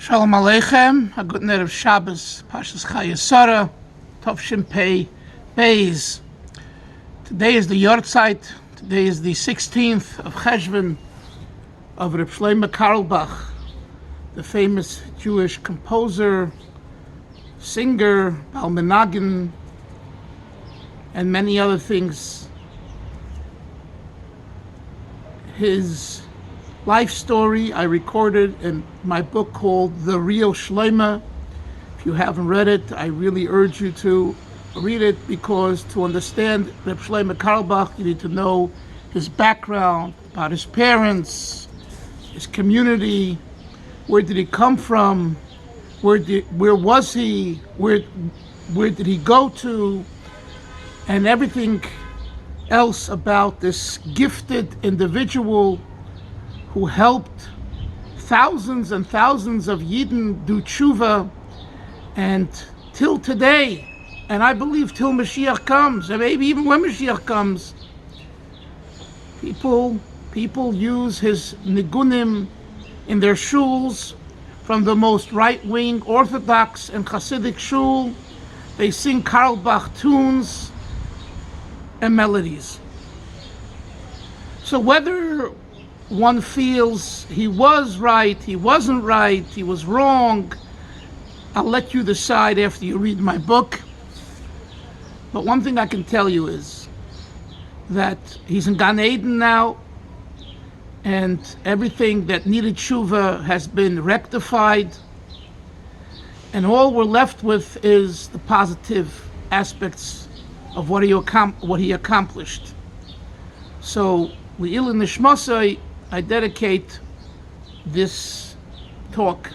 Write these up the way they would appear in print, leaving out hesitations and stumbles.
Shalom Aleichem, a good night of Shabbos, Pashas Chayesara, Tov Shin Pei Beis. Today is the Yahrtzeit. Today is the 16th of Cheshvan of Reb S Carlebach, the famous Jewish composer, singer, Bal Menagin, and many other things. His life story I recorded in my book called The Real Shloima. If you haven't read it, I really urge you to read it, because to understand Reb S Carlebach, you need to know his background, about his parents, his community, where did he come from, where was he, where did he go to, and everything else about this gifted individual who helped thousands and thousands of Yidden do tshuva, and till today, and I believe till Mashiach comes, and maybe even when Mashiach comes, people use his nigunim in their shuls, from the most right-wing Orthodox and Hasidic shul. They sing Carlebach tunes and melodies. So whether one feels he was right, he wasn't right, he was wrong, I'll let you decide after you read my book. But one thing I can tell you is that he's in Gan Eden now, and everything that needed tshuva has been rectified, and all we're left with is the positive aspects of what he accomplished. So, Le'ilin Nishmasai, I dedicate this talk.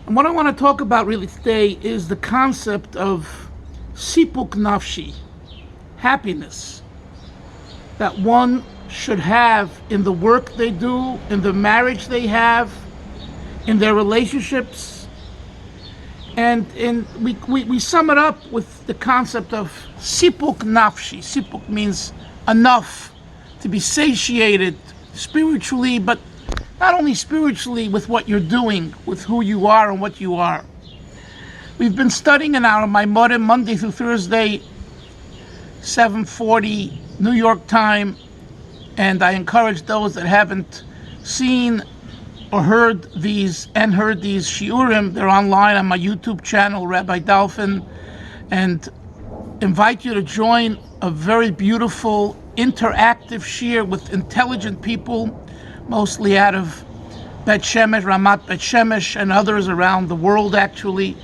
And what I want to talk about really today is the concept of sipuk nafshi, happiness, that one should have in the work they do, in the marriage they have, in their relationships. And we sum it up with the concept of sipuk nafshi. Sipuk means enough, to be satiated spiritually, but not only spiritually, with what you're doing, with who you are and what you are. We've been studying in our Maimorim Monday through Thursday, 7:40 New York time, and I encourage those that haven't seen or heard these shiurim, they're online on my YouTube channel, Rabbi Dolphin, and invite you to join a very beautiful interactive shiur with intelligent people, mostly out of Bet Shemesh, Ramat Bet Shemesh, and others around the world actually.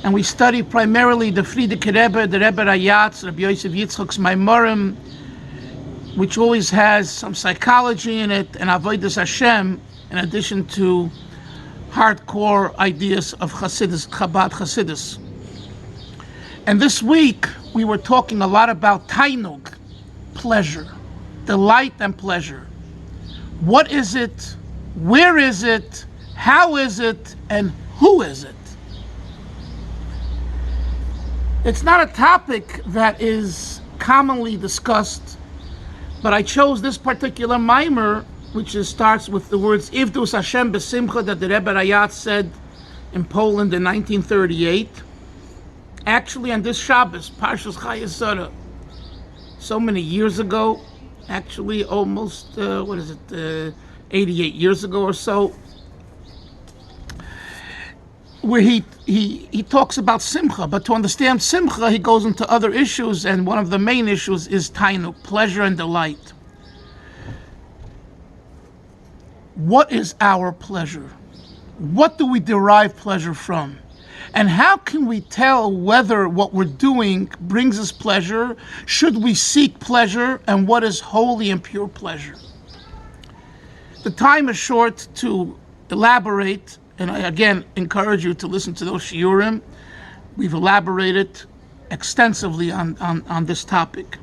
And we study primarily the Frierdiker Rebbe, the Rebbe Raayatz, Rabbi Yosef Yitzchak's Maimorim, which always has some psychology in it and Avodas Hashem, in addition to hardcore ideas of Chassidus, Chabad Chassidus. And this week we were talking a lot about tainug, pleasure, delight and pleasure. What is it? Where is it? How is it? And who is it? It's not a topic that is commonly discussed, but I chose this particular mimer, which starts with the words Ivdus Hashem B'Simcha, that the Rebbe Raayatz said in Poland in 1938. Actually, on this Shabbos, Parshas Chayesara, so many years ago, actually almost 88 years ago or so, where he talks about simcha. But to understand simcha, he goes into other issues, and one of the main issues is tainuk, pleasure and delight. What is our pleasure? What do we derive pleasure from? And how can we tell whether what we're doing brings us pleasure? Should we seek pleasure? And what is holy and pure pleasure? The time is short to elaborate, and I again encourage you to listen to those shiurim. We've elaborated extensively on this topic.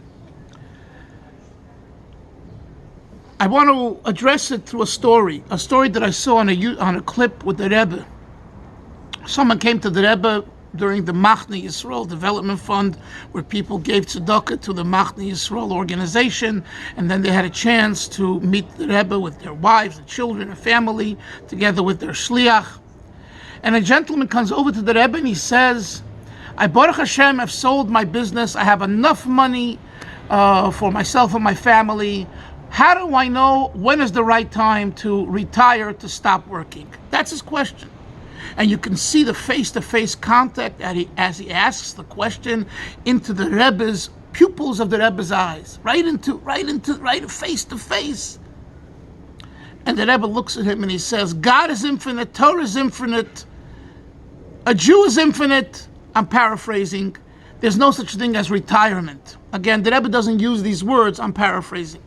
I want to address it through a story that I saw on a clip with the Rebbe. Someone came to the Rebbe during the Machne Yisrael Development Fund, where people gave tzedakah to the Machne Yisrael organization, and then they had a chance to meet the Rebbe with their wives and children and family, together with their shliach. And a gentleman comes over to the Rebbe and he says, I, Baruch Hashem, have sold my business. I have enough money for myself and my family. How do I know when is the right time to retire, to stop working? That's his question. And you can see the face-to-face contact as he asks the question into the Rebbe's pupils of the Rebbe's eyes, right face to face. And the Rebbe looks at him and he says, God is infinite, Torah is infinite, a Jew is infinite. I'm paraphrasing. There's no such thing as retirement. Again, the Rebbe doesn't use these words. I'm paraphrasing.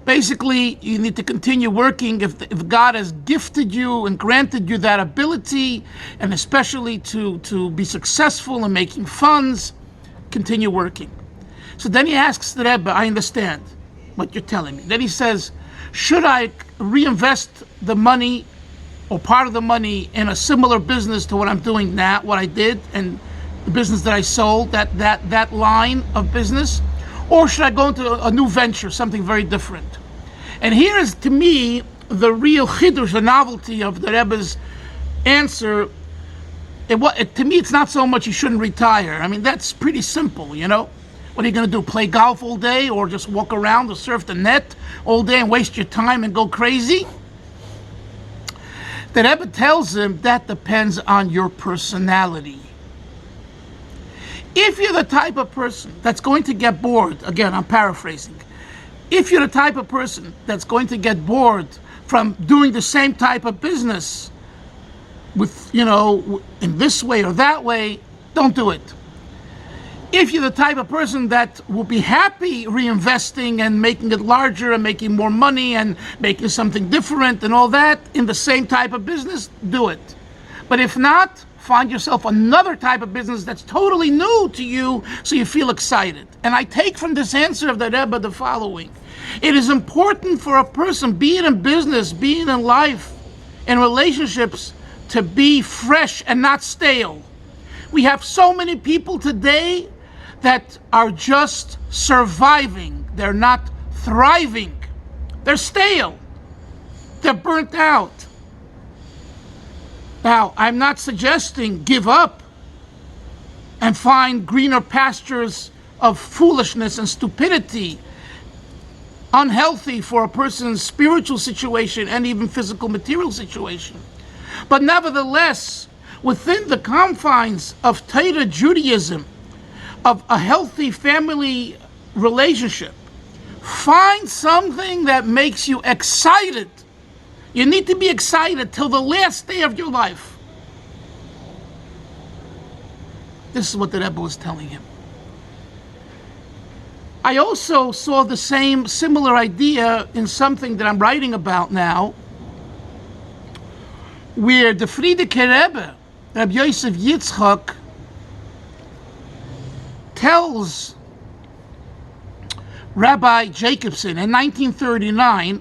Basically, you need to continue working if God has gifted you and granted you that ability, and especially to be successful in making funds, continue working. So then he asks the Rebbe, I understand what you're telling me. Then he says, should I reinvest the money or part of the money in a similar business to what I'm doing now, what I did, and the business that I sold, that line of business? Or should I go into a new venture, something very different? And here is, to me, the real chidush, the novelty of the Rebbe's answer. To me, it's not so much you shouldn't retire. I mean, that's pretty simple, you know? What are you going to do, play golf all day, or just walk around or surf the net all day and waste your time and go crazy? The Rebbe tells him that depends on your personality. If you're the type of person that's going to get bored, again, I'm paraphrasing. If you're the type of person that's going to get bored from doing the same type of business with, in this way or that way, don't do it. If you're the type of person that will be happy reinvesting and making it larger and making more money and making something different and all that in the same type of business, do it. But if not, find yourself another type of business that's totally new to you so you feel excited. And I take from this answer of the Rebbe the following. It is important for a person, be it in business, be it in life, in relationships, to be fresh and not stale. We have so many people today that are just surviving. They're not thriving. They're stale. They're burnt out. Now, I'm not suggesting give up and find greener pastures of foolishness and stupidity, unhealthy for a person's spiritual situation and even physical material situation. But nevertheless, within the confines of Torah Judaism, of a healthy family relationship, find something that makes you excited. You need to be excited till the last day of your life. This is what the Rebbe was telling him. I also saw the similar idea in something that I'm writing about now, where the Frierdiker Rebbe, Rabbi Yosef Yitzchak, tells Rabbi Jacobson in 1939,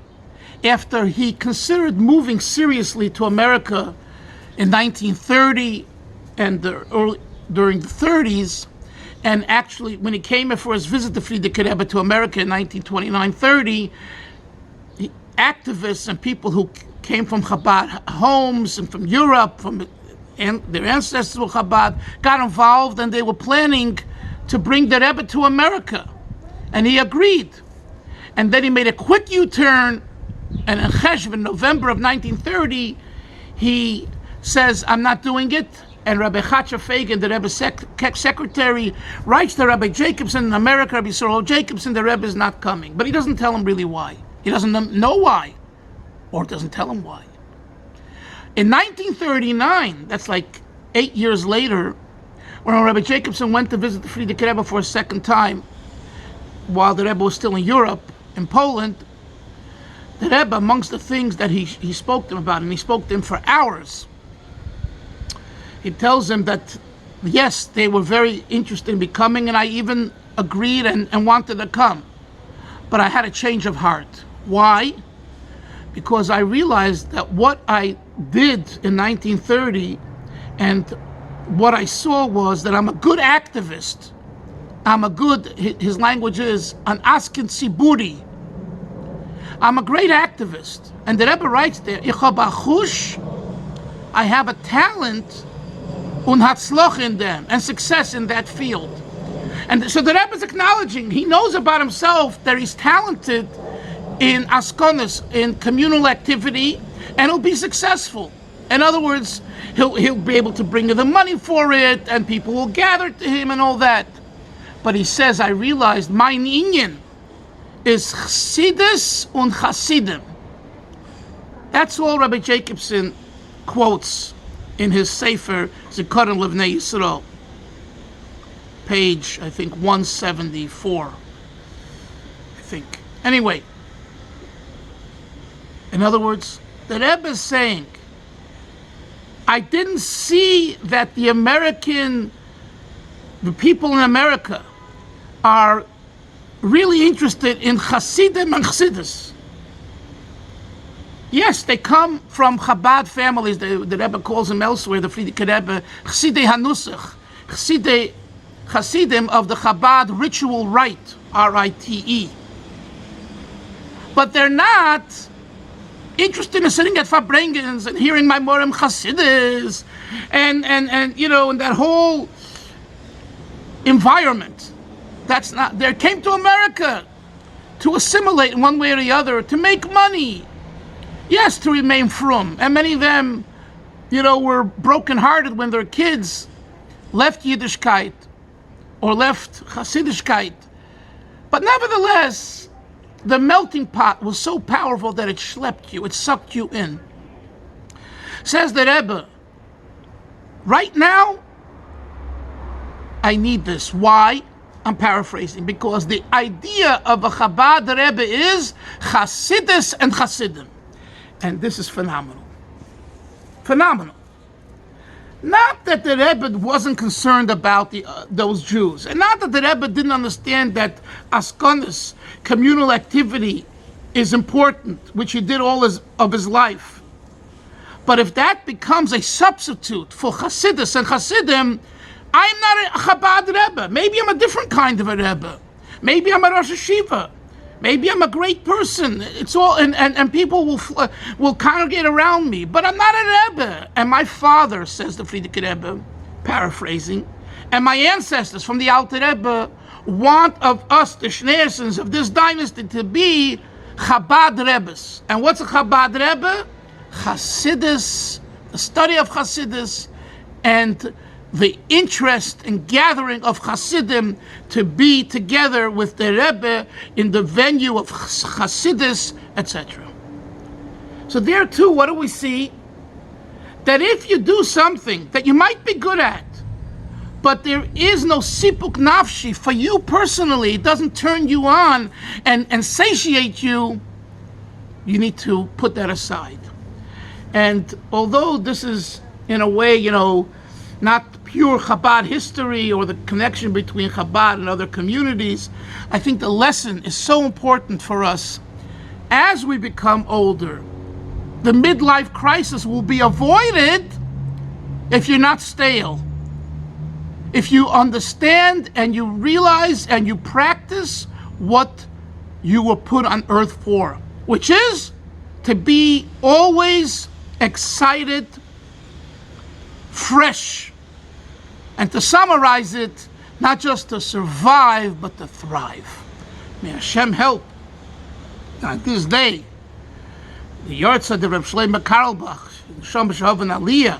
after he considered moving seriously to America in 1930 and during the 30s, and actually when he came here for his visit to Frierdiker Rebbe to America in 1929-30, activists and people who came from Chabad homes and from Europe, and their ancestors were Chabad, got involved, and they were planning to bring the Rebbe to America. And he agreed. And then he made a quick U-turn, and in Cheshvan, November of 1930, he says, I'm not doing it. And Rabbi Chatzar Fagan, the Rebbe's secretary, writes to Rabbi Jacobson in America, Rabbi Sorel Jacobson, the Rebbe is not coming. But he doesn't tell him really why. He doesn't know why, or doesn't tell him why. In 1939, that's like 8 years later, when Rabbi Jacobson went to visit the Frierdiker Rebbe for a second time, while the Rebbe was still in Europe, in Poland, the Rebbe, amongst the things that he spoke to him about, and he spoke to him for hours, he tells him that, yes, they were very interested in me coming, and I even agreed and wanted to come. But I had a change of heart. Why? Because I realized that what I did in 1930 and what I saw was that I'm a good activist. His language is an askin siburi. I'm a great activist. And the Rebbe writes there, Ich hab a chush, I have a talent, und hatzloch in them, and success in that field. And so the Rebbe is acknowledging, he knows about himself that he's talented in askonis, in communal activity, and he'll be successful. In other words, he'll be able to bring in the money for it, and people will gather to him and all that. But he says, I realized mein inyan is chassidus und chassidim. That's all Rabbi Jacobson quotes in his Sefer Zikaron Livnei Yisrael, page, I think, 174. I think. Anyway, in other words, the Rebbe is saying, I didn't see that the people in America are really interested in Hasidim and Chassidus. Yes, they come from Chabad families. The Rebbe calls them elsewhere, the Frierdiker Rebbe, Chassidei Hanusach, Chasidim of the Chabad ritual rite, R-I-T-E. But they're not interested in sitting at Farbrengens and hearing my Morem Chassidus and you know, in that whole environment. That's not, they came to America to assimilate in one way or the other, to make money. Yes, to remain frum. And many of them, you know, were brokenhearted when their kids left Yiddishkeit or left Hasidishkeit. But nevertheless, the melting pot was so powerful that it schlepped you, it sucked you in. Says the Rebbe, right now, I need this. Why? I'm paraphrasing, because the idea of a Chabad Rebbe is Chasidus and Chasidim. And this is phenomenal. Phenomenal. Not that the Rebbe wasn't concerned about those Jews, and not that the Rebbe didn't understand that askonis, communal activity, is important, which he did all of his life. But if that becomes a substitute for Chasidus and Chasidim, I'm not a Chabad Rebbe. Maybe I'm a different kind of a Rebbe. Maybe I'm a Rosh Hashiva. Maybe I'm a great person. It's all, and people will congregate around me. But I'm not a Rebbe. And my father, says the Frierdiker Rebbe, paraphrasing, and my ancestors from the Alter Rebbe want of us, the Schneersons of this dynasty, to be Chabad Rebbes. And what's a Chabad Rebbe? Chasidus, the study of Chasidus, and the interest and gathering of Hasidim to be together with the Rebbe in the venue of Hasidus, etc. So there too, what do we see? That if you do something that you might be good at, but there is no sipuk nafshi for you personally, it doesn't turn you on and satiate you, you need to put that aside. And although this is, in a way, you know, not pure Chabad history or the connection between Chabad and other communities, I think the lesson is so important for us as we become older. The midlife crisis will be avoided if you're not stale. If you understand and you realize and you practice what you were put on earth for, which is to be always excited, fresh, and to summarize it, not just to survive, but to thrive. May Hashem help. On this day, the Yahrtzeit Reb S Carlebach, Shom B'Shav and Aliyah,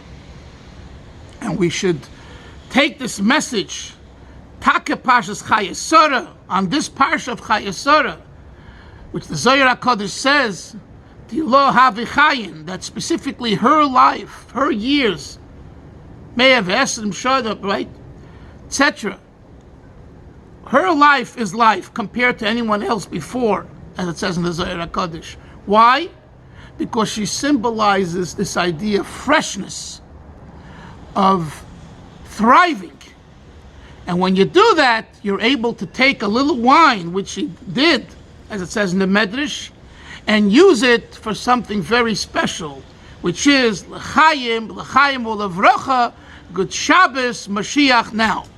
and we should take this message, Take Parshas Chayesora, on this Parsha of Chayesora, which the Zohar HaKadosh says, Tilo Havichayin, that specifically her life, her years, may have Esrim Shodab, right? Etc. Her life is life compared to anyone else before, as it says in the Zohar HaKadosh. Why? Because she symbolizes this idea of freshness, of thriving. And when you do that, you're able to take a little wine, which she did, as it says in the Medrash, and use it for something very special, which is l'chaim u'levracha Good Shabbos, Mashiach now.